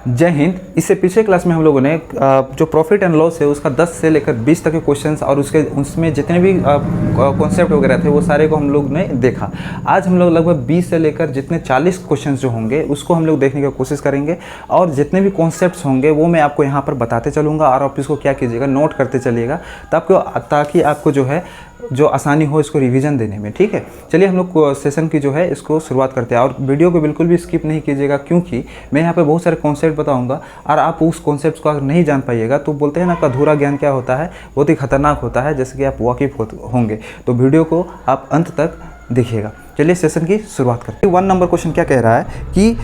जय हिंद। इससे पिछले क्लास में हम लोगों ने जो प्रॉफिट एंड लॉस है उसका 10 से लेकर 20 तक के क्वेश्चंस और उसमें जितने भी कॉन्सेप्ट वगैरह थे वो सारे को हम लोग ने देखा। आज हम लोग लगभग 20 से लेकर जितने 40 क्वेश्चंस जो होंगे उसको हम लोग देखने की कोशिश करेंगे और जितने भी कॉन्सेप्ट्स होंगे वो मैं आपको यहाँ पर बताते चलूँगा और आप इसको क्या कीजिएगा, नोट करते चलिएगा ताकि आपको जो है जो आसानी हो इसको रिवीजन देने में। ठीक है, चलिए हम लोग सेशन की जो है इसको शुरुआत करते हैं और वीडियो को बिल्कुल भी स्किप नहीं कीजिएगा क्योंकि मैं यहाँ पे बहुत सारे कॉन्सेप्ट बताऊंगा और आप उस कॉन्सेप्ट को अगर नहीं जान पाइएगा तो बोलते हैं ना अधूरा ज्ञान क्या होता है, बहुत ही खतरनाक होता है, जैसे कि आप वाकिफ होंगे। तो वीडियो को आप अंत तक देखिएगा। चलिए सेशन की शुरुआत करते हैं। 1 नंबर क्वेश्चन क्या कह रहा है कि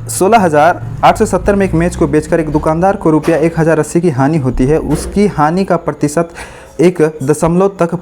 16,870 में एक मैच को बेचकर एक दुकानदार को रुपया 1,080 की हानि होती है। उसकी हानि का प्रतिशत 1 दशमलव तक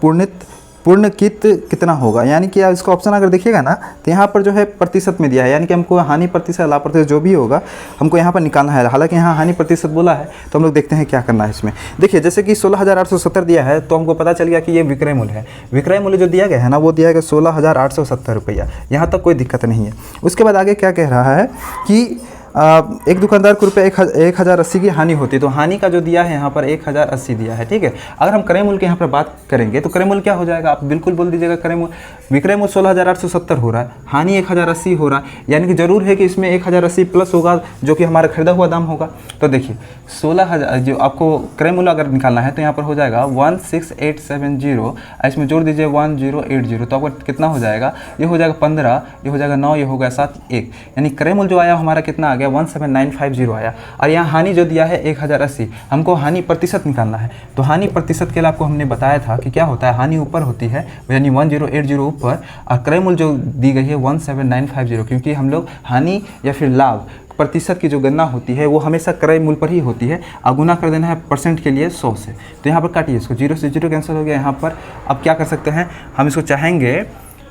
पूर्णकित कितना होगा। यानी कि इसका ऑप्शन अगर देखिएगा ना तो यहाँ पर जो है प्रतिशत में दिया है, यानी कि हमको हानि प्रतिशत लाभ प्रतिशत जो भी होगा हमको यहाँ पर निकालना है। हालांकि यहाँ हानि प्रतिशत बोला है तो हम लोग देखते हैं क्या करना है इसमें। देखिए जैसे कि 16,870 दिया है तो हमको पता चल गया कि ये विक्रय मूल्य है। विक्रय मूल्य जो दिया गया है ना वो दिया गया 16,870 रुपया। यहाँ तक कोई दिक्कत नहीं है। उसके बाद आगे क्या कह रहा है कि एक दुकानदार को रुपये 1,080 की हानि होती है। तो हानि का जो दिया है यहाँ पर 1,080 दिया है। ठीक है, अगर हम क्रय मूल्य के यहाँ पर बात करेंगे तो क्रय मूल्य क्या हो जाएगा, आप बिल्कुल बोल दीजिएगा क्रय मूल्य। विक्रय मूल्य 16,870 हो रहा है, हानि 1,080 हो रहा है, यानी कि जरूर है कि इसमें 1,080 प्लस होगा जो कि हमारा खरीदा हुआ दाम होगा। तो देखिए 16,000 जो आपको क्रय मूल्य अगर निकालना है तो यहाँ पर हो जाएगा 16,870, इसमें जोड़ दीजिए 1080 तो आपको कितना हो जाएगा, ये हो जाएगा 15, ये हो जाएगा 9, ये हो गया 7, 1, यानी क्रय मूल्य जो आया हमारा कितना आ गया 17,950 आया। और यहाँ हानि जो दिया है 1,080, हमको हानि प्रतिशत निकालना है। तो हानि प्रतिशत के लिए आपको हमने बताया था कि क्या होता है, हानि ऊपर होती है यानी 1080 ऊपर और क्रय मूल्य जो दी गई है 17,950, क्योंकि हम लोग हानि या फिर लाभ प्रतिशत की जो गणना होती है वो हमेशा क्रय मूल्य पर ही होती है और गुना कर देना है परसेंट के लिए 100 से। तो यहाँ पर काटिए इसको, 0 से 0 कैंसिल हो गया। यहाँ पर अब क्या कर सकते हैं, हम इसको चाहेंगे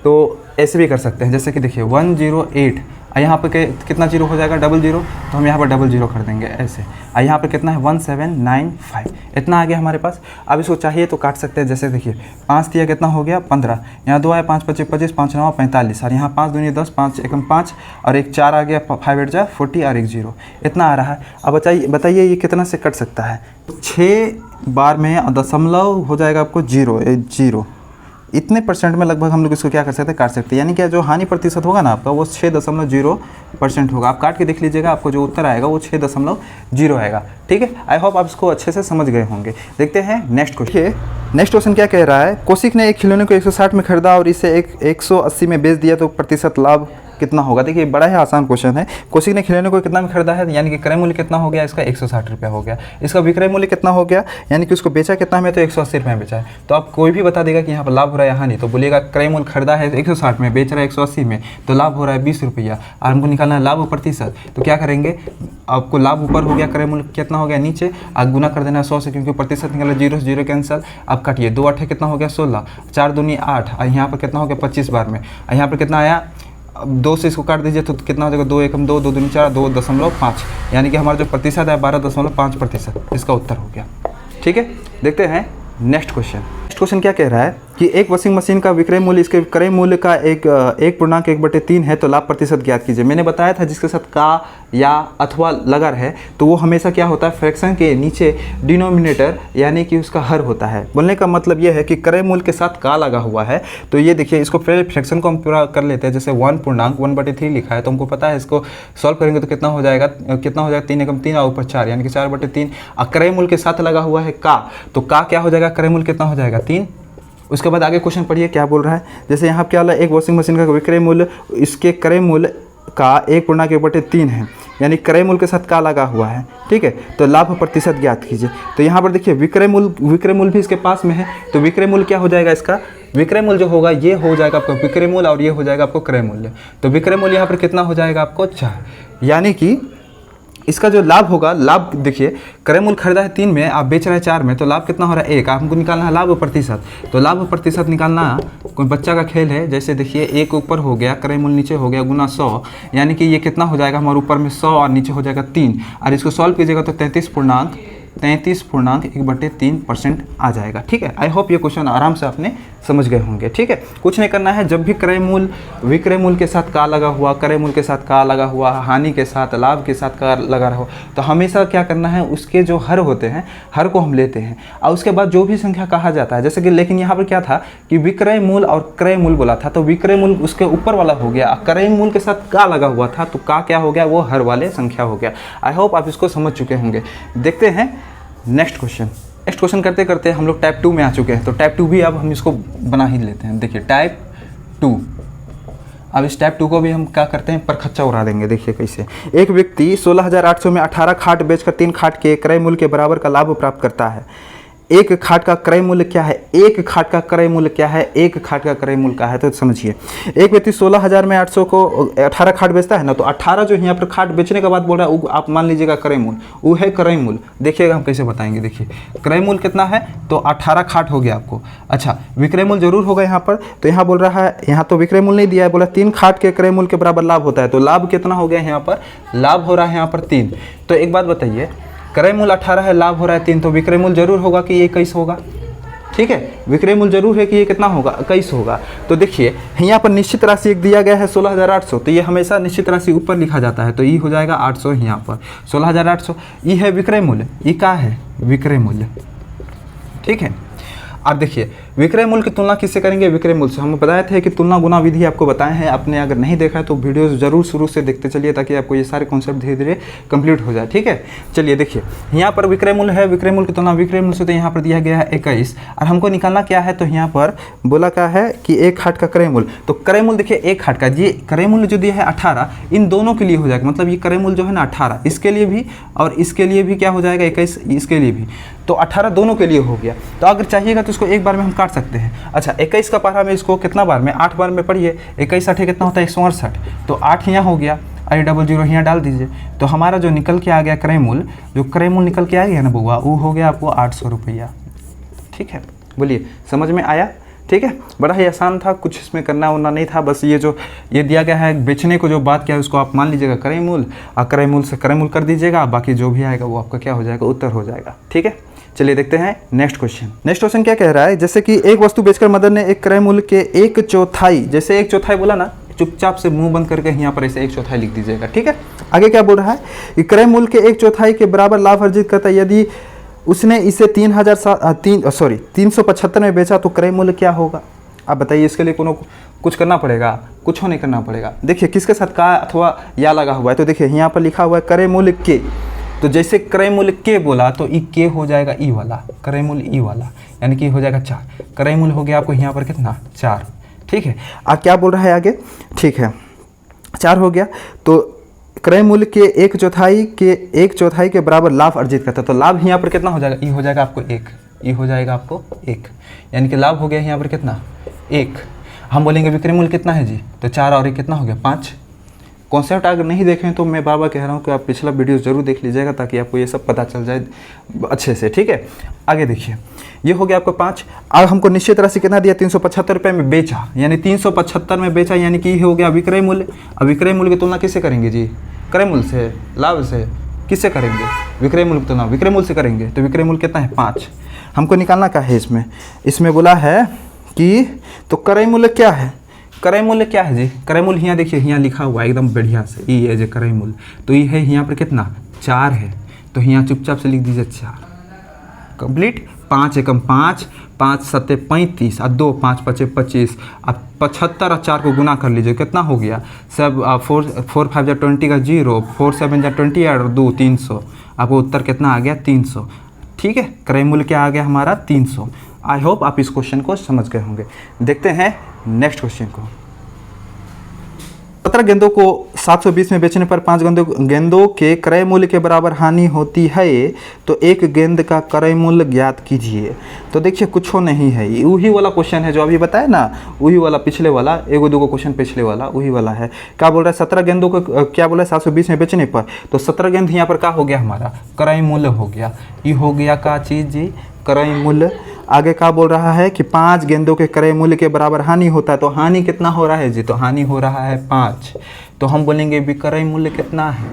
तो ऐसे भी कर सकते हैं, जैसे कि देखिए 108, यहाँ पर कितना जीरो हो जाएगा, 00, तो हम यहाँ पर 00 कर देंगे ऐसे। यहाँ पर कितना है 1795, इतना आ गया हमारे पास। अब इसको चाहिए तो काट सकते हैं, जैसे देखिए 5 दिया कितना हो गया 15, यहाँ 2 आया 5 25 25, 5 9 45 और यहाँ 5 दूनी 10, 5 एकम 5 और एक 4 आ गया, 5 8 जा 40 और एक 0, इतना आ रहा है। अब बताइए ये कितना से कट सकता है, 6 बार में दशमलव हो जाएगा आपको 0, इतने परसेंट में लगभग हम लोग इसको क्या कर सकते हैं, काट सकते हैं। यानी कि जो हानि प्रतिशत होगा ना आपका वो 6.0% होगा। आप काट के देख लीजिएगा, आपको जो उत्तर आएगा वो 6.0 आएगा। ठीक है, आई होप आप इसको अच्छे से समझ गए होंगे। देखते हैं नेक्स्ट क्वेश्चन। नेक्स्ट क्वेश्चन क्या कह रहा है, कौशिक ने एक खिलौने को 160 में खरीदा और इसे 180 में बेच दिया तो प्रतिशत लाभ कितना होगा। देखिए बड़ा ही आसान क्वेश्चन है। कौशिक ने खिलौने को कितना में खरीदा है, यानी कि क्रय मूल्य कितना हो गया इसका 160 रुपया हो गया। इसका विक्रय मूल्य कितना हो गया, यानी कि उसको बेचा कितना में, तो 180 रुपये में बेचा है। तो आप कोई भी बता देगा कि यहाँ पर लाभ हो रहा है हानि, तो बोलिएगा क्रय मूल्य खरीदा है 160 में, बेच रहा है 180 में, तो लाभ हो रहा है 20 रुपया और हमको निकालना है लाभ प्रतिशत। तो क्या करेंगे, आपको लाभ ऊपर हो गया, क्रय मूल्य कितना हो गया नीचे, आप गुना कर देना 100 से, क्योंकि प्रतिशत निकाला 0 से 0 कैंसल। आप काटिए 2 8 कितना हो गया 16, 4 दूनी 8 और यहाँ पर कितना हो गया 25 बार में, यहाँ पर कितना आया, अब 2 से इसको काट दीजिए तो कितना हो जाएगा, 2 एकम 2, 2 दूनी 4, 2.5, यानी कि हमारा जो प्रतिशत है 12.5%। इसका उत्तर हो गया। ठीक है, देखते हैं नेक्स्ट क्वेश्चन। नेक्स्ट क्वेश्चन क्या कह रहा है कि एक वॉशिंग मशीन का विक्रय मूल्य इसके क्रय मूल्य का 1.1/3 है तो लाभ प्रतिशत ज्ञात कीजिए। मैंने बताया था जिसके साथ का या अथवा लगा है तो वो हमेशा क्या होता है, फ्रैक्शन के नीचे डिनोमिनेटर यानी कि उसका हर होता है। बोलने का मतलब ये है कि क्रय मूल्य के साथ का लगा हुआ है। तो ये देखिए इसको फ्रैक्शन को हम पूरा कर लेते हैं। जैसे 1.1/3 लिखा है तो हमको पता है इसको सॉल्व करेंगे तो कितना हो जाएगा 3 एकम 3 और ऊपर 4 यानी कि 4/3। और क्रय मूल्य के साथ लगा हुआ है का, तो का क्या हो जाएगा, क्रय मूल्य कितना हो जाएगा 3। उसके बाद आगे क्वेश्चन पढ़िए क्या बोल रहा है। जैसे यहाँ क्या है, एक वॉशिंग मशीन का विक्रय मूल्य इसके क्रय मूल्य का 1.1/3 है, यानी क्रय मूल्य के साथ का लगा हुआ है। ठीक है, तो लाभ प्रतिशत ज्ञात कीजिए। तो यहाँ पर देखिए विक्रय मूल्य भी इसके पास में है, तो विक्रय मूल्य क्या हो जाएगा, इसका विक्रय मूल्य जो होगा ये हो जाएगा आपका विक्रय मूल्य और ये हो जाएगा आपको क्रय मूल्य। तो विक्रय मूल्य यहाँ पर कितना हो जाएगा आपको 4, यानी कि इसका जो लाभ होगा, लाभ देखिए क्रय मूल्य खरीदा है 3 में, आप बेच रहे हैं 4 में, तो लाभ कितना हो रहा है 1। आपको निकालना है लाभ प्रतिशत। तो लाभ प्रतिशत निकालना कोई बच्चा का खेल है। जैसे देखिए 1 ऊपर हो गया, क्रय मूल्य नीचे हो गया, गुना 100, यानी कि ये कितना हो जाएगा हमारे ऊपर में 100 और नीचे हो जाएगा 3 और इसको सॉल्व कीजिएगा तो 33.3 33.1/3% आ जाएगा। ठीक है, आई होप ये क्वेश्चन आराम से आपने समझ गए होंगे। ठीक है, कुछ नहीं करना है, जब भी क्रय मूल्य विक्रय मूल्य के साथ का लगा हुआ, क्रय मूल्य के साथ का लगा हुआ, हानि के साथ, लाभ के साथ का लगा रहा हो, तो हमेशा क्या करना है, उसके जो हर होते हैं, हर को हम लेते हैं और उसके बाद जो भी संख्या कहा जाता है, जैसे कि लेकिन यहाँ पर क्या था कि विक्रय मूल्य और क्रय मूल्य बोला था, तो विक्रय मूल्य उसके ऊपर वाला हो गया, क्रय मूल्य के साथ का लगा हुआ था तो का क्या हो गया, वो हर वाले संख्या हो गया। आई होप आप इसको समझ चुके होंगे। देखते हैं नेक्स्ट क्वेश्चन करते करते हम लोग टाइप 2 में आ चुके हैं, तो टाइप 2 भी अब हम इसको बना ही लेते हैं। देखिए टाइप 2, अब इस टाइप 2 को भी हम क्या करते हैं, परखच्चा उड़ा देंगे। देखिए कैसे, एक व्यक्ति 16,800 में 18 खाट बेचकर 3 खाट के क्रय मूल्य के बराबर का लाभ प्राप्त करता है। एक खाट का क्रय मूल्य क्या है, एक खाट का क्रय मूल्य क्या है, एक खाट का क्रय मूल्य क्या है, तो समझिए। एक व्यक्ति 16,000 में 800 को 18 खाट बेचता है ना, तो 18 जो यहाँ पर खाट बेचने के बाद बोल रहा है, वो आप मान लीजिएगा क्रय मूल्य, वो है क्रय मूल्य। देखिएगा हम कैसे बताएंगे। देखिए क्रय मूल्य कितना है, तो 18 खाट हो गया आपको। अच्छा, विक्रय मूल्य जरूर होगा यहाँ पर, तो यहाँ बोल रहा है, यहाँ तो विक्रय मूल्य नहीं दिया है, बोला 3 खाट के क्रय मूल्य के बराबर लाभ होता है, तो लाभ कितना हो गया यहाँ पर, लाभ हो रहा है यहाँ पर 3। तो एक बात बताइए, क्रय मूल्य 18 है, लाभ हो रहा है 3, तो विक्रय मूल्य जरूर होगा कि ये 21 होगा। ठीक है, विक्रय मूल्य जरूर है कि ये कितना होगा, 21 होगा। तो देखिए यहाँ पर निश्चित राशि एक दिया गया है 16,800, तो ये हमेशा निश्चित राशि ऊपर लिखा जाता है, तो ये हो जाएगा 800 यहाँ पर 16,800। ये है विक्रय मूल्य, ये क्या है, विक्रय मूल्य। ठीक है, अब देखिए विक्रय मूल्य की तुलना किससे करेंगे, विक्रय मूल्य से। हम बताए थे कि तुलना गुना विधि आपको बताए हैं, आपने अगर नहीं देखा है तो वीडियो जरूर शुरू से देखते चलिए, ताकि आपको ये सारे कॉन्सेप्ट धीरे धीरे कंप्लीट हो जाए। ठीक है, चलिए देखिए यहाँ पर विक्रय मूल्य है, विक्रय मूल्य की तुलना विक्रय मूल्य से, तो यहाँ पर दिया गया है 21 और हमको निकालना क्या है, तो यहाँ पर बोला क्या है कि एक खाट का क्रय मूल्य। तो क्रय मूल्य देखिए एक खाट का, ये क्रय मूल्य जो दिया है 18, इन दोनों के लिए हो जाएगा, मतलब ये क्रय मूल्य जो है ना 18, इसके लिए भी और इसके लिए भी क्या हो जाएगा 21, इसके लिए भी, तो 18 दोनों के लिए हो गया। तो अगर चाहिएगा तो इसको एक बार में हम काट सकते हैं। अच्छा, 21 का पारा में इसको कितना बार में, 8 बार में पढ़िए। 21 8 कितना होता है, 168, तो 8 यहाँ हो गया, और 00 यहाँ डाल दीजिए, तो हमारा जो निकल के आ गया क्रय मूल्य, जो क्रय मूल्य निकल के आ गया ना बउआ, वो हो गया आपको 800 रुपया। ठीक है, बोलिए समझ में आया। ठीक है, बड़ा ही आसान था, कुछ इसमें करना वरना नहीं था, बस ये जो ये दिया गया है बेचने को जो बात किया है उसको आप मान लीजिएगा क्रय मूल्य, और क्रय मूल्य से क्रय मूल्य कर दीजिएगा, बाकी जो भी आएगा वो आपका क्या हो जाएगा, उत्तर हो जाएगा। ठीक है, चलिए देखते हैं नेक्स्ट क्वेश्चन। नेक्स्ट क्वेश्चन क्या कह रहा है, जैसे कि एक वस्तु बेचकर मदन ने एक क्रय मूल्य के 1/4, जैसे 1/4 बोला ना, चुपचाप से मुंह बंद करके यहाँ पर ऐसे 1/4 लिख दीजिएगा। ठीक है, आगे क्या बोल रहा है कि क्रय मूल्य के 1/4 के बराबर लाभ अर्जित करता है, यदि उसने इसे 375 में बेचा तो क्रय मूल्य क्या होगा। आप बताइए, इसके लिए कुछ करना पड़ेगा, कुछ नहीं करना पड़ेगा। देखिए किसके साथ का अथवा या लगा हुआ है, तो देखिए यहाँ पर लिखा हुआ है क्रय मूल्य के, तो जैसे क्रय मूल्य के बोला तो ई के हो जाएगा ई वाला, क्रय मूल्य ई वाला, यानी कि हो जाएगा 4। क्रय मूल्य हो गया आपको यहाँ पर कितना, 4। ठीक है, अब क्या बोल रहा है आगे, ठीक है 4 हो गया, तो क्रय मूल्य के 1/4 के बराबर लाभ अर्जित करता है, तो लाभ यहाँ पर कितना हो जाएगा, ई हो जाएगा आपको 1, ई हो जाएगा आपको 1, यानी कि लाभ हो गया यहाँ पर कितना, 1। हम बोलेंगे विक्रय मूल्य कितना है जी, तो 4 और 1 कितना हो गया, 5। कॉन्सेप्ट अगर नहीं देखें तो मैं बार बार कह रहा हूँ कि आप पिछला वीडियो जरूर देख लीजिएगा, ताकि आपको ये सब पता चल जाए अच्छे से। ठीक है, आगे देखिए, ये हो गया आपको 5। अब हमको निश्चित राशि कितना दिया, 375 रुपये में बेचा, यानी 375 में बेचा, यानी कि हो गया विक्रय मूल्य। अब विक्रय मूल्य की तुलना किससे करेंगे जी, क्रय मूल्य से, लाभ से, किससे करेंगे, विक्रय मूल्य की तुलना विक्रय मूल्य से करेंगे, तो विक्रय मूल्य कितना है, 5। हमको निकालना क्या है इसमें बोला है कि, तो क्रय मूल्य क्या है, क्रय मूल्य क्या है जी, क्रय मूल्य यहाँ देखिए, यहाँ लिखा हुआ है एकदम बढ़िया से, ये है जो क्रय मूल्य, तो ये है यहाँ पर कितना, 4 है, तो यहाँ चुपचाप से लिख दीजिए 4 कंप्लीट। 5 एकम 5, 5 7 35 और 2 5 5 25, अब 75 और 4 को गुना कर लीजिए, कितना हो गया, सब 4 5 जा 20 का 0, 4 7 जा 20 और 2 300, आपको उत्तर कितना आ गया, 300। ठीक है, क्रय मूल्य क्या आ गया हमारा, 300। आई होप आप इस क्वेश्चन को समझ गए होंगे। देखते हैं नेक्स्ट क्वेश्चन को। 17 गेंदों को 720 में बेचने पर 5 गेंदों के क्रय मूल्य के बराबर हानि होती है, तो एक गेंद का क्रय मूल्य ज्ञात कीजिए। तो देखिए कुछ नहीं है, वही वाला क्वेश्चन है जो अभी बताया ना, वही वाला पिछले वाला, एगो दूगो क्वेश्चन पिछले वाला वही वाला है। क्या बोल रहा है, 17 गेंदों को क्या बोला है 720 में बेचने पर, तो 17 गेंद यहाँ पर क्या हो गया हमारा, क्रय मूल्य हो गया। ये हो गया क्या चीज़ जी, क्रय मूल्य। आगे क्या बोल रहा है कि 5 गेंदों के क्रय मूल्य के बराबर हानि होता है, तो हानि कितना हो रहा है जी, तो हानि हो रहा है 5, तो हम बोलेंगे विक्रय मूल्य कितना है।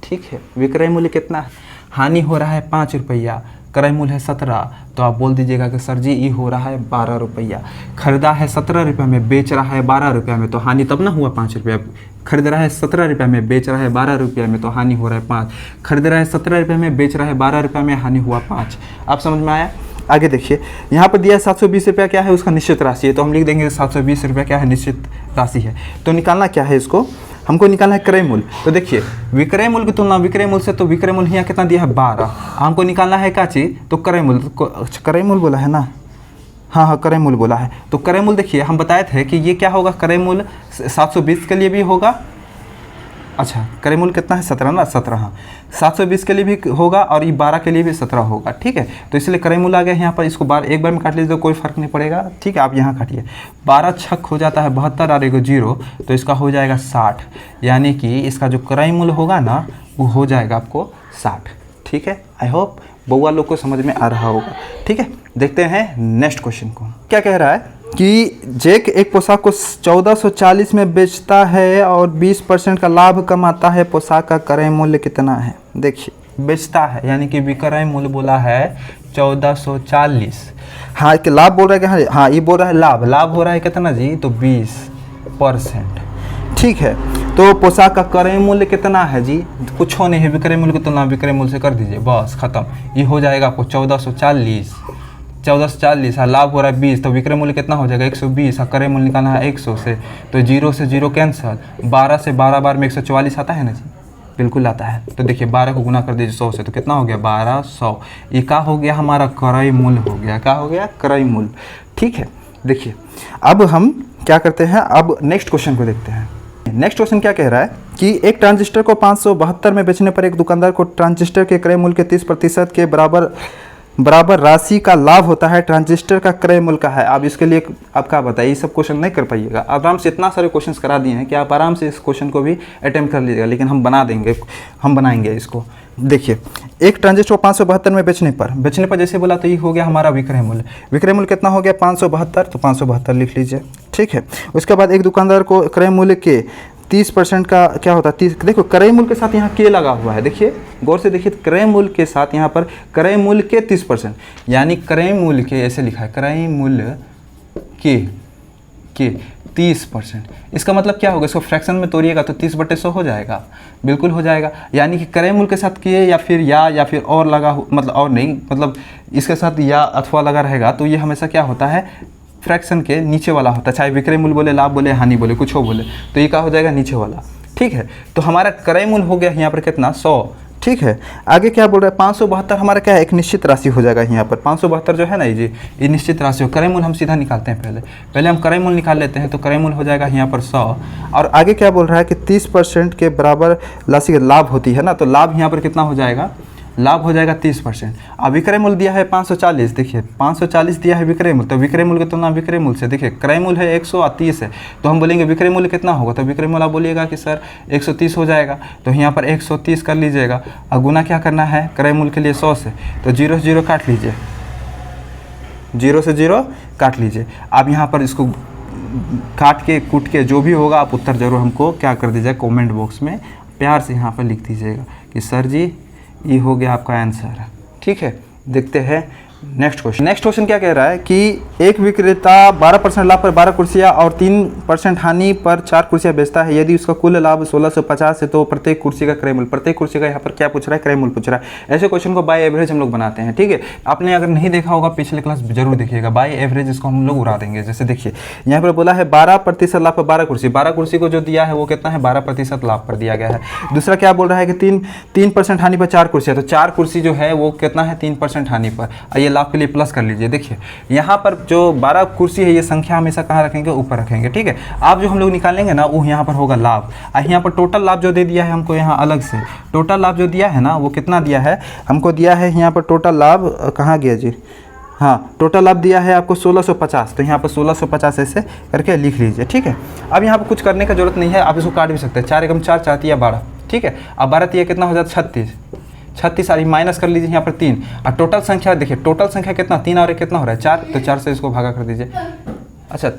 ठीक है, विक्रय मूल्य कितना है, हानि हो रहा है 5 रुपया, क्रय मूल्य है 17, तो आप बोल दीजिएगा कि सर जी ये हो रहा है 12 रुपया। खरीदा है 17 रुपये में, बेच रहा है 12 रुपये में, तो हानि तब ना हुआ 5 रुपया। खरीद रहा है 17 रुपये में, बेच रहा है 12 रुपये में, तो हानि हो रहा है 5। खरीद रहा है 17 रुपये में, बेच रहा है 12 रुपये में, हानि हुआ 5। आप समझ में आया? आगे देखिए, यहाँ पर दिया है 720 रुपया क्या है, उसका निश्चित राशि है, तो हम लिख देंगे 720 रुपया क्या है, निश्चित राशि है। तो निकालना क्या है इसको, हमको निकालना है क्रय मूल्य। तो देखिए विक्रय मूल्य की तुलना विक्रय मूल्य से, तो विक्रय मूल्य यहाँ कितना दिया है 12, हमको निकालना है क्या चीज़, तो क्रय मूल्य। क्रय मूल्य बोला है ना, हाँ क्रय मूल्य बोला है। तो क्रय मूल्य देखिए हम बताए थे कि ये क्या होगा, क्रय मूल्य 720 के लिए भी होगा, अच्छा क्रय मूल्य कितना है 17 ना, 17 हाँ, 720 के लिए भी होगा और ये 12 के लिए भी 17 होगा, ठीक है। तो इसलिए क्रय मूल्य आ गया यहाँ पर, इसको एक बार में काट लीजिए तो कोई फर्क नहीं पड़ेगा, ठीक है। आप यहाँ काटिए, 12 छक हो जाता है 72 और एगो 0, तो इसका हो जाएगा 60, यानी कि इसका जो क्रय मूल्य होगा ना वो हो जाएगा आपको 60, ठीक है। आई होप बउआ लोग को समझ में आ रहा होगा, ठीक है। देखते हैं नेक्स्ट क्वेश्चन को, क्या कह रहा है कि जैक एक पोशाक को 1440 में बेचता है और 20% का लाभ कमाता है, पोशाक का क्रय मूल्य कितना है। देखिए बेचता है यानी कि विक्रय मूल्य बोला है 1440, हाँ कि लाभ बोल रहा है कि हाँ ये बोल रहा है लाभ हो रहा है कितना जी, तो 20%, ठीक है। तो पोशाक का क्रय मूल्य कितना है जी, कुछ नहीं है, विक्रय मूल्य की तुलना विक्रय मूल्य से कर दीजिए, बस खत्म। ये हो जाएगा आपको 1440 और लाभ हो रहा है 20, तो विक्रय मूल्य कितना हो जाएगा 120, और क्रय मूल्य निकालना है 100 से, तो 0 से 0 कैंसल, 12 से 12 बार में 144 आता है ना जी, बिल्कुल आता है। तो देखिए 12 को गुना कर दीजिए 100 से, तो कितना हो गया 1200, ये क्या हो गया हमारा क्रय मूल्य हो गया, क्या हो गया क्रय मूल्य, ठीक है। देखिए अब हम क्या करते हैं, अब नेक्स्ट क्वेश्चन को देखते हैं। नेक्स्ट क्वेश्चन क्या कह रहा है कि एक ट्रांजिस्टर को 572 में बेचने पर एक दुकानदार को ट्रांजिस्टर के क्रय मूल्य के 30% के बराबर राशि का लाभ होता है, ट्रांजिस्टर का क्रय मूल्य का है। आप इसके लिए आप क्या बताइए, ये सब क्वेश्चन नहीं कर पाइएगा, आराम से इतना सारे क्वेश्चंस करा दिए हैं कि आप आराम से इस क्वेश्चन को भी अटेम्प्ट कर लीजिएगा, लेकिन हम बनाएंगे इसको। देखिए एक ट्रांजिस्टर को 572 में बेचने पर जैसे बोला, तो ये हो गया हमारा विक्रय मूल्य कितना हो गया 572, तो 572 लिख लीजिए, ठीक है। उसके बाद एक दुकानदार को क्रय मूल्य के 30% का क्या होता है, 30, देखो क्रय मूल्य के साथ यहाँ के लगा हुआ है, देखिए गौर से देखिए, क्रय मूल्य के साथ यहाँ पर क्रय मूल्य के 30%, यानी क्रय मूल्य के ऐसे लिखा है, क्रय मूल्य के 30%। इसका मतलब क्या होगा, इसको फ्रैक्शन में तोड़िएगा तो 30/100 हो जाएगा, बिल्कुल हो जाएगा। यानी कि क्रय मूल्य के साथ किए या फिर और लगा, मतलब और नहीं, मतलब इसके साथ या अथवा लगा रहेगा, तो ये हमेशा क्या होता है, फ्रैक्शन के नीचे वाला होता है, चाहे विक्रय मूल्य बोले, लाभ बोले, हानि बोले, कुछ हो बोले, तो ये क्या हो जाएगा नीचे वाला, ठीक है। तो हमारा क्रय मूल्य हो गया यहाँ पर कितना 100, ठीक है। आगे क्या बोल रहा है 572 हमारा क्या है, एक निश्चित राशि हो जाएगा यहाँ पर, 572 जो है ना जी, ये निश्चित राशि हो। क्रय मूल्य हम सीधा निकालते हैं, पहले हम क्रय मूल्य निकाल लेते हैं, तो क्रय मूल्य हो जाएगा यहाँ पर 100, और आगे क्या बोल रहा है कि 30% के बराबर राशि का लाभ होती है ना, तो लाभ यहाँ पर कितना हो जाएगा, लाभ हो जाएगा 30%। अब विक्रय मूल्य दिया है 540, देखिए 540 दिया है विक्रय मूल्य, तो विक्रय मूल्य की तुलना विक्रय मूल्य से, देखिए क्रय मूल्य है 130 है, तो हम बोलेंगे विक्रय मूल्य कितना होगा, तो विक्रय मूल्य आप बोलिएगा कि सर 130 हो जाएगा, तो यहाँ पर 130 कर लीजिएगा, और गुना क्या करना है क्रय मूल्य के लिए 100 से, तो 0 से 0 काट लीजिए, 0 से 0 काट लीजिए। आप यहाँ पर इसको काट के कूट के जो भी होगा आप उत्तर जरूर हमको क्या कर दीजिएगा, कमेंट बॉक्स में प्यार से यहाँ पर लिख दीजिएगा कि सर जी ये हो गया आपका आंसर, ठीक है। देखते हैं नेक्स्ट क्वेश्चन क्या कह रहा है कि एक विक्रेता 12% लाभ पर 12 कुर्सियां और 3% हानि पर 4 कुर्सियां बेचता है, यदि उसका कुल लाभ 1650 है तो प्रत्येक कुर्सी का क्रय मूल्य, प्रत्येक कुर्सी का यहाँ पर क्या पूछ रहा है, क्रय मूल्य पूछ रहा है। ऐसे क्वेश्चन को बाय एवरेज हम लोग बनाते हैं, ठीक है। आपने अगर नहीं देखा होगा पिछले क्लास जरूर देखिएगा, बाय एवरेज इसको हम लोग उड़ा देंगे। जैसे देखिए यहाँ पर बोला है 12% लाभ पर 12 कुर्सी, 12 कुर्सी को जो दिया है वो कितना है 12% लाभ पर दिया गया है। दूसरा क्या बोल रहा है कि 3% हानि पर 4 कुर्सियाँ, तो 4 कुर्सी जो है वो कितना है 3% हानि पर, ये लाभ के लिए प्लस कर लीजिए। देखिए यहाँ पर जो 12 कुर्सी है ये संख्या हमेशा कहाँ रखेंगे, ऊपर रखेंगे, ठीक है। आप जो हम लोग निकालेंगे ना वो यहाँ पर होगा लाभ, और यहाँ पर टोटल लाभ जो दे दिया है हमको यहाँ अलग से, टोटल लाभ जो दिया है ना वो कितना दिया है हमको, दिया है यहाँ पर टोटल लाभ कहाँ गया जी, हाँ टोटल लाभ दिया है आपको 1650, तो यहाँ पर 1650 ऐसे करके लिख लीजिए, ठीक है। अब यहाँ पर कुछ करने का जरूरत नहीं है, आप इसको काट भी सकते हैं, 4 एकम 4 4 तिया 12, ठीक है। अब 12 तिया कितना हो जाता है 36 और माइनस कर लीजिए यहाँ पर 3, और टोटल संख्या देखिए, टोटल संख्या कितना 3 और 1 कितना हो रहा है 4, तो 4 से इसको भागा कर दीजिए। अच्छा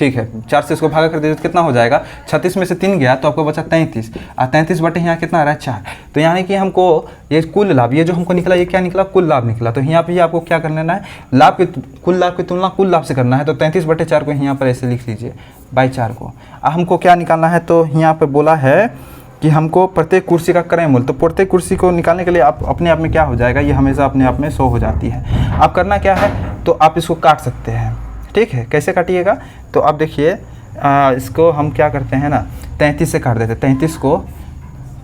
ठीक है, 4 से इसको भागा कर दीजिए तो कितना हो जाएगा, 36 में से 3 गया तो आपको बचा 33, और 33 बटे यहाँ कितना आ रहा है 4। तो यानी कि हमको ये कुल लाभ, ये जो हमको निकला ये क्या निकला, कुल लाभ निकला। तो यहाँ पे आपको क्या कर लेना है, लाभ की कुल लाभ की तुलना कुल लाभ से करना है। तो 33 बटे 4 को यहाँ पर ऐसे लिख लीजिए बाई 4 को। अब हमको क्या निकालना है, तो यहाँ पर बोला है कि हमको प्रत्येक कुर्सी का क्रय मूल्य। तो प्रत्येक कुर्सी को निकालने के लिए आप अपने आप में क्या हो जाएगा, ये हमेशा अपने आप में 100 हो जाती है। अब करना क्या है, तो आप इसको काट सकते हैं, ठीक है। कैसे काटिएगा, तो अब देखिए इसको हम क्या करते हैं ना, 33 से काट देते हैं। 33 को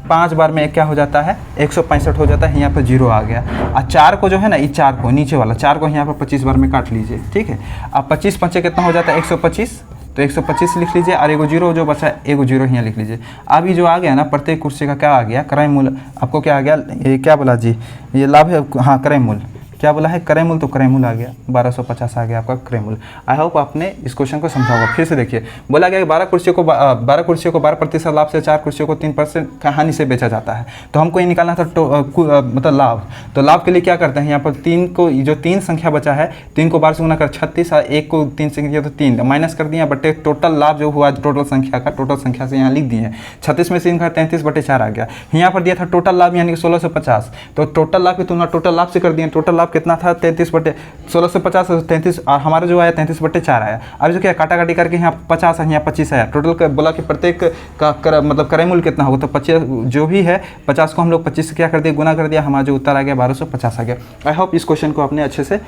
5 बार में क्या हो जाता है, 165 हो जाता है, यहाँ पर 0 आ गया। और 4 को जो है ना, ये 4 को नीचे वाला 4 को यहाँ पर 25 बार में काट लीजिए, ठीक है। अब 25 पंचे कितना हो जाता है 125, तो 125 लिख लीजिए, और एगो 0 जो बचा है एगो 0 यहाँ लिख लीजिए। अब ये जो आ गया ना, प्रत्येक कुर्सी का क्या आ गया, क्रय मूल्य। आपको क्या आ गया, ये क्या बोला जी, ये लाभ है, हाँ क्रय मूल्य क्या बोला है, क्रय मूल्य। तो क्रय मूल्य आ गया 1250 आ गया आपका क्रय मूल्य। आई होप आपने इस क्वेश्चन को समझा होगा। फिर से देखिए, बोला गया कि 12 कुर्सियों को 12% लाभ से 4 कुर्सियों को 3% हानि से बेचा जाता है। तो हमको ये निकालना था मतलब लाभ। तो लाभ के लिए क्या करते हैं, यहाँ पर 3 को, जो 3 संख्या बचा है 3 को 12 से गुना कर 36, और 1 को 3 से किया तो 3 माइनस कर दिया, बटे टोटल लाभ जो हुआ टोटल संख्या से यहाँ लिख दिए। 36 में से इनका 33 बटे 4 आ गया। यहाँ पर दिया था टोटल लाभ यानी कि 1650, तो टोटल लाभ की तुलना टोटल लाभ से कर दिए। टोटल लाभ कितना था 33 बटे 1650, 33, और हमारा जो आया 33 बटे 4 आया। अब जो क्या काटा काटी करके यहाँ 50 है, यहाँ 25 आया। टोटल बोला कि प्रत्येक का मतलब क्रय मूल्य कितना होगा, तो 25 जो भी है 50 को हम लोग 25 से क्या कर दिया, गुना कर दिया, हमारा जो उत्तर आ गया 1250 आ गया। आई होप इस क्वेश्चन को आपने अच्छे से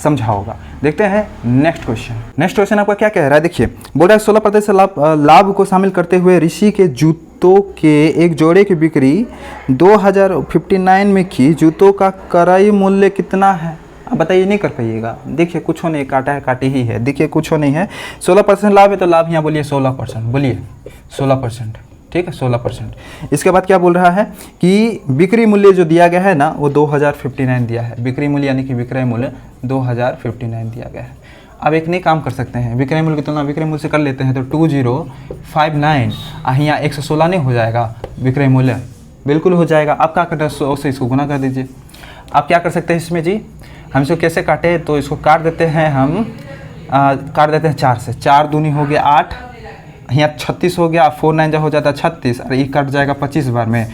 समझा होगा। देखते हैं नेक्स्ट क्वेश्चन आपका क्या कह रहा है। देखिए, बोल रहा है 16% लाभ को शामिल करते हुए ऋषि के जूतों के एक जोड़े की बिक्री 2059 में की। जूतों का क्रय मूल्य कितना है, अब बताइए, नहीं कर पाइएगा। देखिए कुछ नहीं, काटा है काटी ही है, देखिए कुछ नहीं है। 16% लाभ है तो लाभ यहाँ बोलिए 16%, बोलिए 16%, ठीक है 16%। इसके बाद क्या बोल रहा है कि बिक्री मूल्य जो दिया गया है ना, वो 2059 दिया है। बिक्री मूल्य यानी कि विक्रय मूल्य 2059 दिया गया है। अब एक नई काम कर सकते हैं, विक्रय मूल्य की तुलना विक्रय मूल्य से कर लेते हैं। तो 2059 यहाँ 116 नहीं हो जाएगा, विक्रय मूल्य बिल्कुल हो जाएगा। आप क्या करते हैं, 100 से इसको गुना कर दीजिए। आप क्या कर सकते हैं इसमें जी, हम इसको कैसे काटे, तो इसको काट देते हैं हम, काट देते हैं 4 से। 4 दूनी हो गया 8, यहाँ 36 हो गया, 4 9 हो जाता है 36, और ये कट जाएगा 25 बार में।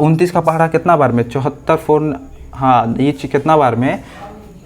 29 का पहाड़ा कितना बार में, 74 4, हाँ ये कितना बार में,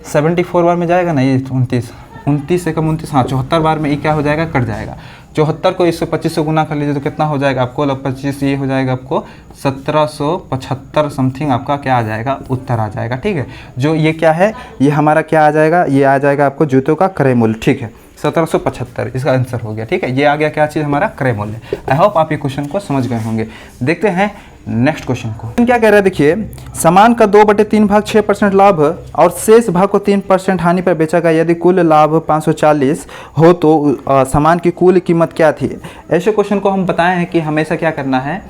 74 बार में जाएगा ना ये 29 से कम 29, हाँ 74 बार में ये क्या हो जाएगा, कट जाएगा। 74 को 125 से गुना कर लीजिए तो कितना हो जाएगा आपको, 25 ये हो जाएगा आपको 1775 समथिंग आपका क्या आ जाएगा, उत्तर आ जाएगा, ठीक है। जो ये क्या है, ये हमारा क्या आ जाएगा, ये आ जाएगा आपको जूतों का क्रय मूल्य, ठीक है 1775 इसका आंसर हो गया, ठीक है। ये आ गया क्या चीज़, हमारा क्रय मूल्य। आई होप आप ये क्वेश्चन को समझ गए होंगे। देखते हैं नेक्स्ट क्वेश्चन को। क्या कह रहा है, देखिए, सामान का 2/3 भाग 6% लाभ और शेष भाग को 3% हानि पर बेचा गया। यदि कुल लाभ 540 हो तो सामान की कुल कीमत क्या थी। ऐसे क्वेश्चन को हम बताए हैं कि हमेशा क्या करना है,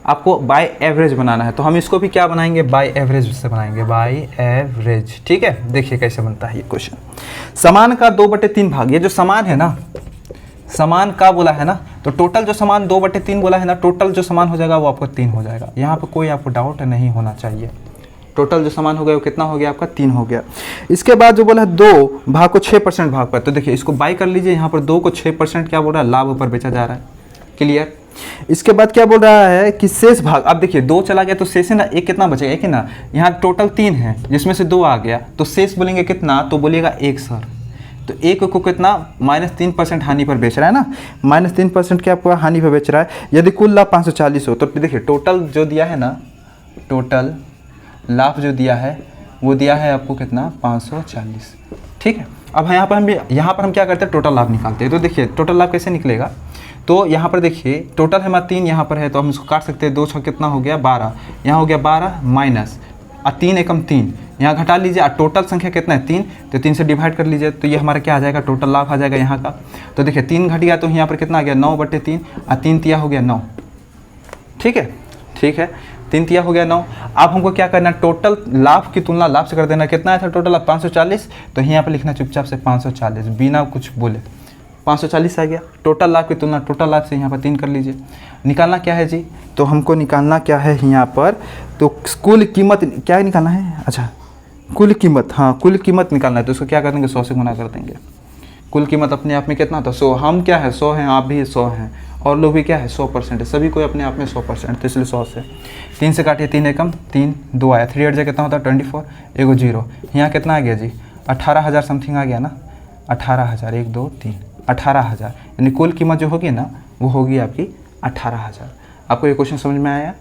आपको बाय एवरेज बनाना है। तो हम इसको भी क्या बनाएंगे, बाय एवरेज से बनाएंगे, बाय एवरेज, ठीक है। देखिए कैसे बनता है ये क्वेश्चन। सामान का 2/3 भाग, ये जो सामान है ना, सामान का बोला है ना, तो टोटल जो सामान 2/3 बोला है ना, टोटल जो सामान हो जाएगा वो आपको 3 हो जाएगा। यहाँ पर कोई आपको डाउट नहीं होना चाहिए। टोटल जो सामान हो गया वो कितना हो गया आपका, 3 हो गया। इसके बाद जो बोला है 2 भाग को 6% भाग पर, तो देखिए इसको बाय कर लीजिए। यहाँ पर 2 को 6% क्या बोल रहा है, लाभ पर बेचा जा रहा है, क्लियर। इसके बाद क्या बोल रहा है कि शेष भाग, अब देखिए 2 चला गया तो शेष है ना, एक कितना बचेगा, एक है ना। यहाँ टोटल 3 है जिसमें से 2 आ गया, तो शेष बोलेंगे कितना, तो बोलिएगा 1 सर। तो 1 को कितना, -3% हानि पर बेच रहा है ना, -3% क्या आपको हानि पर बेच रहा है। यदि कुल लाभ 540 हो तो देखिए टोटल जो दिया है ना, टोटल लाभ जो दिया है वो दिया है आपको कितना, 540, ठीक है। अब यहाँ पर हम क्या करते हैं, टोटल लाभ निकालते हैं। तो देखिए टोटल लाभ कैसे निकलेगा, तो यहाँ पर देखिए टोटल हमारा 3 यहाँ पर है, तो हम इसको काट सकते हैं। 2 6 कितना हो गया, 12, यहाँ हो गया 12 माइनस 3 एकम 3, यहाँ घटा लीजिए। और टोटल संख्या कितना है, 3, तो 3 से डिवाइड कर लीजिए, तो ये हमारा क्या आ जाएगा, टोटल लाभ आ जाएगा यहाँ का। तो देखिए 3 घट गया तो यहाँ पर कितना आ गया, 9/3, और 3 तिया हो गया 9, ठीक है, ठीक है, 3 तिया हो गया 9। अब हमको क्या करना है, टोटल लाभ की तुलना लाभ से कर देना। कितना है था टोटल लाभ, 540, तो यहाँ पर लिखना चुपचाप से 540 बिना कुछ बोले, 540 आ गया। टोटल लाभ की तुलना टोटल लाभ से यहाँ पर 3 कर लीजिए। निकालना क्या है जी, तो हमको निकालना क्या है यहाँ पर, तो कुल कीमत क्या निकालना है, अच्छा कुल कीमत, हाँ कुल कीमत निकालना है। तो उसको क्या कर देंगे, 100 से गुना कर देंगे। कुल कीमत अपने आप में कितना था 100, हम क्या है 100 हैं, आप भी 100 हैं, और लोग भी क्या है 100% है, सभी कोई अपने आप में 100%, तो इसलिए 100 से 3 से काटिए, 3 एकम 3, 2 आया, 3 8 जा कितना होता है 24, एगो 0, यहाँ कितना आ गया जी 18,000 समथिंग आ गया ना, 18,000, 1 2 3, 18,000, यानी कुल कीमत जो होगी ना वो होगी आपकी 18,000। आपको ये क्वेश्चन समझ में आया?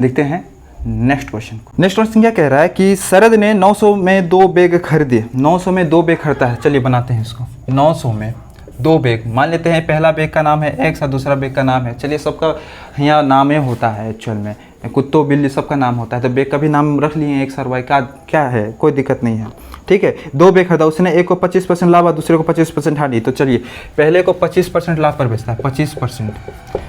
देखते हैं नेक्स्ट क्वेश्चन को। नेक्स्ट क्वेश्चन क्या कह रहा है कि शरद ने 900 में 2 बैग खरीदे। 900 में 2 बैग खरीदता है, चलिए बनाते हैं इसको। 900 में 2 बैग, मान लेते हैं पहला बैग का नाम है एक्स और दूसरा बैग का नाम है, चलिए सबका यहाँ नामे होता है एक्चुअल में, कुत्तों बिल्ली सबका नाम होता है, तो बैग का भी नाम रख लिए एक्स और वाई का, क्या है कोई दिक्कत नहीं है, ठीक है। 2 बैग खरीदा, उसने एक को 25% लाभ और दूसरे को 25% हानि, तो चलिए पहले को 25% लाभ पर बेचता है 25%,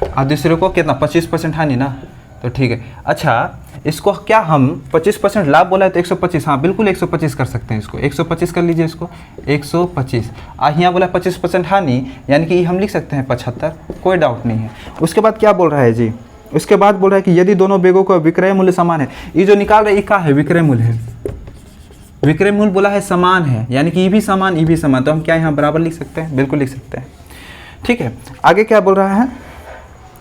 और दूसरे को कितना 25% हानि ना, तो ठीक है। अच्छा इसको क्या हम 25% लाभ बोला है तो 125, हाँ बिल्कुल 125 कर सकते हैं इसको, 125 कर लीजिए इसको 125, यहाँ बोला 25% हानि, यानी कि हम लिख सकते हैं 75, कोई डाउट नहीं है। उसके बाद क्या बोल रहा है जी, उसके बाद बोल रहा है कि यदि दोनों बैगों का विक्रय मूल्य समान है, ये जो निकाल रहा है ये क्या है विक्रय मूल्य है, विक्रय मूल्य बोला है समान है, यानी कि ये भी समान, तो हम क्या यहाँ बराबर लिख सकते हैं, बिल्कुल लिख सकते हैं, ठीक है। आगे क्या बोल रहा है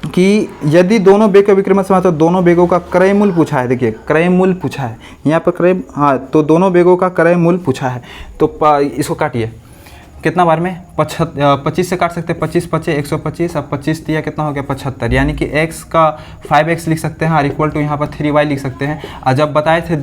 कि यदि दोनों बैग का विक्रय मूल्य समान, तो दोनोों बैगों का क्रय मूल्य पूछा है, देखिए क्रय मूल्य पूछा है यहाँ पर क्रय, हाँ तो दोनों बैगों का क्रय मूल्य पूछा है, तो इसको काटिए कितना बार में 25 से काट सकते हैं, 25 पचे 125, अब 25 दिया कितना हो गया 75, यानी कि x का 5x लिख सकते हैं और इक्वल टू यहाँ पर 3y लिख सकते हैं। और जब बताए थे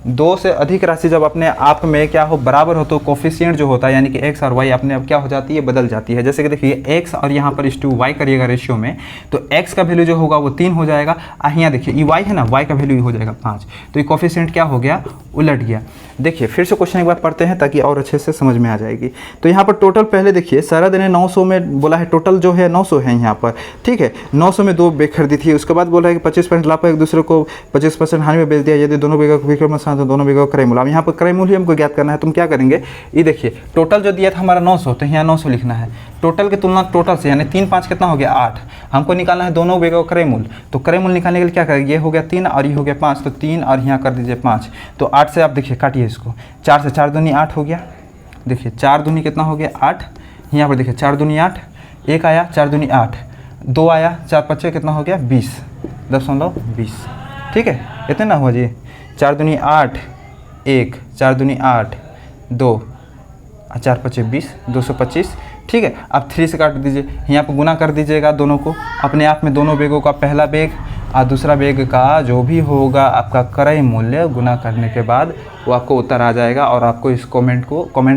दो से अधिक राशि जब अपने आप में क्या हो बराबर हो, तो कोफिशिएंट जो होता है यानी कि x और y अपने आप क्या हो जाती है, बदल जाती है। जैसे कि देखिए x और यहाँ पर इस टू y करिएगा रेशियो में, तो x का वैल्यू जो होगा वो 3 हो जाएगा, यहाँ देखिए ये y है ना, y का वैल्यू हो जाएगा 5, तो ये कोफिशिएंट क्या हो गया, उलट गया। देखिए फिर से क्वेश्चन एक बार पढ़ते हैं ताकि और अच्छे से समझ में आ जाएगी। तो यहाँ पर टोटल पहले देखिए शरद ने 900 में बोला है, टोटल जो है 900 है यहाँ पर, ठीक है। 900 में 2 बैग खरीदी थी, उसके बाद बोला है कि 25% लाभ पर एक दूसरे को 25% हानि में बेच दिया, यदि दोनों बैगों का विक्रय मूल्य तो दोनों बैगों का क्रय मूल्य। अब यहाँ पर क्रय मूल्य हमको ज्ञात करना है, तुम क्या करेंगे, ये देखिए टोटल जो दिया था हमारा 900, तो यहाँ 900 लिखना है, टोटल की तुलना टोटल से, यानी 3 5 कितना हो गया 8, हमको निकालना है दोनों बैगों का क्रय मूल्य। तो क्रय मूल्य निकालने के लिए क्या करेंगे, ये हो गया 3 और ये हो गया 5, तो 3 और यहाँ कर दीजिए 5, तो 8 से आप देखिए काटिए इसको, 4 से 4 दूनी 8 हो गया, देखिए 4 दूनी कितना हो गया 8, यहाँ पर देखिए 4 दूनी 8, 1 आया 4 दूनी 8, 2 आया 4 5 कितना हो गया 20.20, ठीक है, इतना ना हुआ जी, 4 दूनी 8, 1 4 दूनी 8, 2 4 5 20, 225, ठीक है। अब 3 से काट दीजिए, यहाँ पर गुना कर दीजिएगा दोनों को, अपने आप में दोनों बैगों का पहला बैग और दूसरा बैग का जो भी होगा आपका क्रय मूल्य गुना करने के बाद वो आपको उत्तर आ जाएगा। और आपको इस कमेंट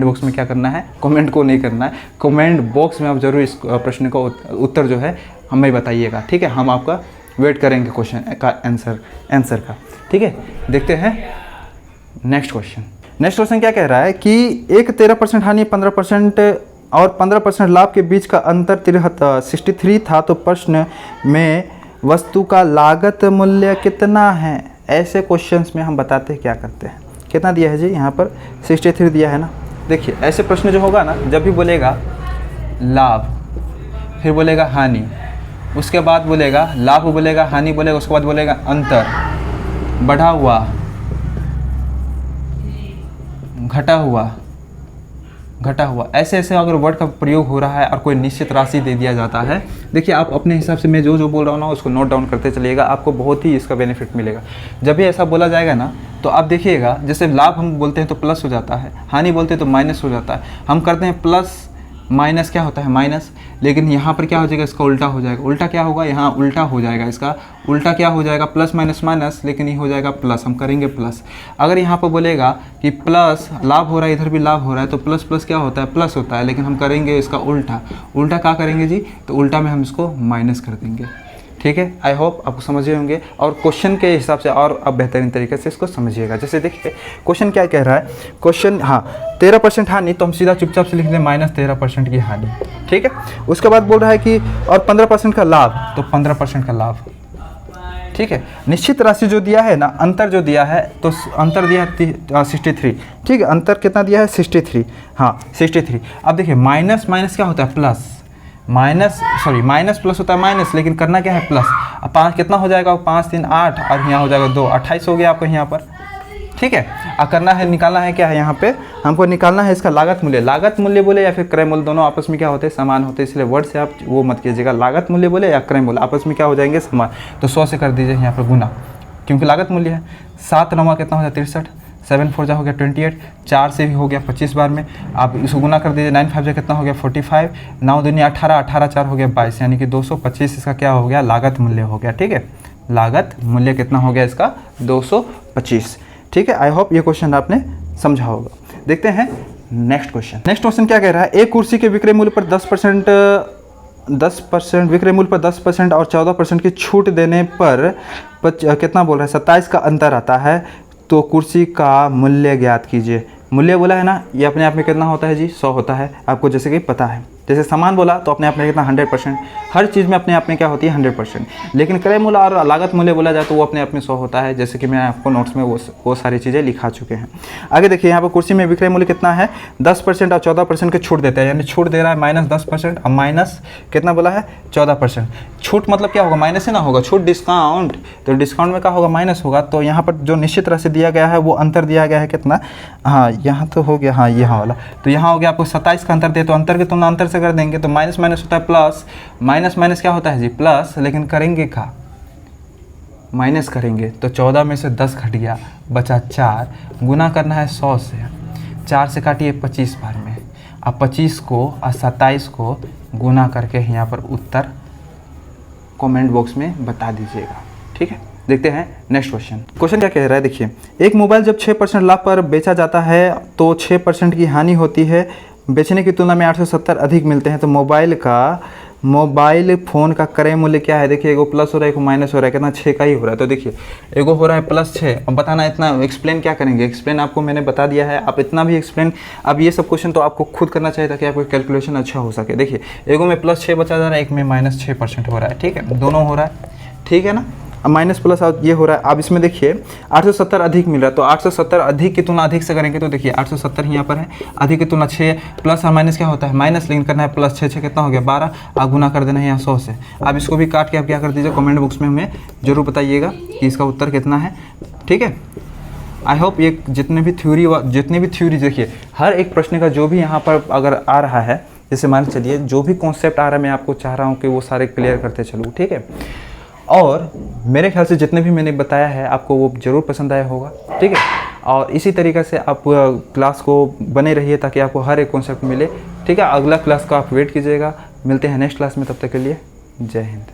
बॉक्स में क्या करना है, कमेंट को नहीं करना है, कमेंट बॉक्स में आप ज़रूर इस प्रश्न का उत्तर जो है हमें बताइएगा, ठीक है। हम आपका वेट करेंगे क्वेश्चन का आंसर का, ठीक है। देखते हैं नेक्स्ट क्वेश्चन क्या कह रहा है कि एक 13% हानि 15% और 15% लाभ के बीच का अंतर 63 था, तो प्रश्न में वस्तु का लागत मूल्य कितना है। ऐसे क्वेश्चंस में हम बताते हैं क्या करते हैं, कितना दिया है जी, यहाँ पर 63 दिया है ना। देखिए ऐसे प्रश्न जो होगा ना, जब भी बोलेगा लाभ, फिर बोलेगा हानि, उसके बाद बोलेगा लाभ बोलेगा, हानि बोलेगा, उसके बाद बोलेगा अंतर, बढ़ा हुआ, घटा हुआ, ऐसे अगर वर्ड का प्रयोग हो रहा है और कोई निश्चित राशि दे दिया जाता है, देखिए आप अपने हिसाब से मैं जो बोल रहा हूँ ना उसको नोट डाउन करते चलिएगा, आपको बहुत ही इसका बेनिफिट मिलेगा। जब भी ऐसा बोला जाएगा ना तो आप देखिएगा, जैसे लाभ हम बोलते हैं तो प्लस हो जाता है, हानि बोलते हैं तो माइनस हो जाता है, हम करते हैं प्लस माइनस क्या होता है माइनस, लेकिन यहाँ पर क्या हो जाएगा, इसका उल्टा हो जाएगा। उल्टा क्या होगा, यहाँ उल्टा हो जाएगा, इसका उल्टा क्या हो जाएगा, प्लस माइनस माइनस, लेकिन ये हो जाएगा प्लस, हम करेंगे प्लस। अगर यहाँ पर बोलेगा कि प्लस लाभ हो रहा है, इधर भी लाभ हो रहा है, तो प्लस प्लस क्या होता है, प्लस होता है, लेकिन हम करेंगे इसका उल्टा। उल्टा क्या करेंगे जी, तो उल्टा में हम इसको माइनस कर देंगे, ठीक है। आई होप आपको समझे होंगे और क्वेश्चन के हिसाब से और अब बेहतरीन तरीके से इसको समझिएगा। जैसे देखिए क्वेश्चन क्या कह रहा है, क्वेश्चन हाँ 13% हानि, तो हम सीधा चुपचाप से लिख दें -13% की हानि, ठीक है। उसके बाद बोल रहा है कि और 15% का लाभ, तो 15% का लाभ, ठीक है। निश्चित राशि जो दिया है ना, अंतर जो दिया है, तो अंतर दिया है 63, ठीक है। अंतर कितना दिया है 63, हाँ 63। अब देखिए माइनस माइनस क्या होता है प्लस, माइनस प्लस होता है माइनस, लेकिन करना क्या है प्लस। अब 5 कितना हो जाएगा, 5 3 8 और यहाँ हो जाएगा 2, 28 हो गया आपको यहाँ पर, ठीक है। करना है, निकालना है क्या है यहाँ पे, हमको निकालना है इसका लागत मूल्य। लागत मूल्य बोले या फिर क्रय मूल्य, दोनों आपस में क्या होते हैं, समान होते हैं, इसलिए वर्ड से आप वो मत कीजिएगा। लागत मूल्य बोले या क्रय मूल्य आपस में क्या हो जाएंगे, समान। तो 100 से कर दीजिए यहाँ पर गुना, क्योंकि लागत मूल्य है। 7 9 कितना हो जाए 63, 7 4 हो गया 28, 4 से भी हो गया 25 बार में, आप इसको गुना कर दीजिए। 9 5 कितना हो गया 45, 9 दूनी 18, 18 4 हो गया 22, यानी कि 225 इसका क्या हो गया, लागत मूल्य हो गया। ठीक है, लागत मूल्य कितना हो गया इसका, 225। ठीक है, आई होप ये क्वेश्चन आपने समझा होगा। देखते हैं नेक्स्ट क्वेश्चन। नेक्स्ट क्वेश्चन क्या कह रहा है, एक कुर्सी के विक्रय मूल्य पर 10% विक्रय मूल्य पर 10% और 14% की छूट देने पर कितना बोल रहा है, 27 का अंतर आता है, तो कुर्सी का मूल्य ज्ञात कीजिए। मूल्य बोला है ना, ये अपने आप में कितना होता है जी, 100 होता है, आपको जैसे कि पता है। जैसे सामान बोला तो अपने आप में कितना 100%, हर चीज़ में अपने आप में क्या होती है 100%। लेकिन क्रय मूल्य और लागत मूल्य बोला जाए तो वो अपने आप में 100 होता है, जैसे कि मैं आपको नोट्स में वो सारी चीज़ें लिखा चुके हैं। आगे देखिए, यहाँ पर कुर्सी में विक्रय मूल्य कितना है, 10% और 14% की छूट देते हैं, यानी छूट दे रहा है -10% और माइनस कितना बोला है 14%। छूट मतलब क्या होगा, माइनस ही ना होगा, छूट डिस्काउंट, तो डिस्काउंट में क्या होगा, माइनस होगा। तो यहाँ पर जो निश्चित राशि दिया गया है वो अंतर दिया गया है कितना, हाँ यहाँ तो हो गया, हाँ यहाँ वाला, तो यहाँ हो गया आपको 27 का अंतर दे, तो अंतर की तुलना अंतर से कर देंगे, तो माइनस माइनस होता है प्लस, माइनस माइनस क्या होता है जी प्लस, लेकिन करेंगे क्या, माइनस करेंगे, तो 14 में से 10 घट गया, बचा 4, गुना करना है 100 से, 4 से काटिए 25 बार में, अब 25 को और 27 को गुना करके यहाँ पर उत्तर कमेंट बॉक्स में बता दीजिएगा। ठीक है, देखते हैं नेक्स्ट क्वेश्चन। क्वेश्चन क्या कह रहा है, देखिए, एक मोबाइल जब 6% लाभ पर बेचा जाता है तो 6% की हानि होती है, बेचने की तुलना में 870 अधिक मिलते हैं, तो मोबाइल फ़ोन का क्रय मूल्य क्या है। देखिए, एगो प्लस हो रहा है, एगो माइनस हो रहा है, कितना 6 का ही हो रहा है, तो देखिए एगो हो रहा है +6, अब बताना इतना एक्सप्लेन क्या करेंगे, एक्सप्लेन आपको मैंने बता दिया है, आप इतना भी एक्सप्लेन, अब ये सब क्वेश्चन तो आपको खुद करना चाहिए ताकि आपको कैलकुलेशन अच्छा हो सके। देखिए, एगो में +6 बचा जा रहा है, एक में -6% हो रहा है, ठीक है, दोनों हो रहा है, ठीक है ना, अब माइनस प्लस ये हो रहा है। अब इसमें देखिए 870 अधिक मिल रहा है, तो 870 अधिक की तुलना अधिक से करेंगे, तो देखिए 870 यहाँ पर है, अधिक की तुलना 6, प्लस और माइनस क्या होता है माइनस, लेकिन करना है प्लस, 6 कितना हो गया 12, आप गुना कर देना है यहाँ 100 से। अब इसको भी काट के आप क्या कर दीजिए, कमेंट बॉक्स में हमें जरूर बताइएगा कि इसका उत्तर कितना है। ठीक है, आई होप ये जितने भी थ्योरी देखिए, हर एक प्रश्न का जो भी यहाँ पर अगर आ रहा है, जैसे मान चलिए जो भी कॉन्सेप्ट आ रहा है, मैं आपको चाह रहा हूँ कि वो सारे क्लियर करते चलूँ। ठीक है, और मेरे ख्याल से जितने भी मैंने बताया है आपको वो ज़रूर पसंद आया होगा। ठीक है, और इसी तरीक़े से आप क्लास को बने रहिए ताकि आपको हर एक कॉन्सेप्ट मिले। ठीक है, अगला क्लास का आप वेट कीजिएगा, मिलते हैं नेक्स्ट क्लास में, तब तक के लिए जय हिंद।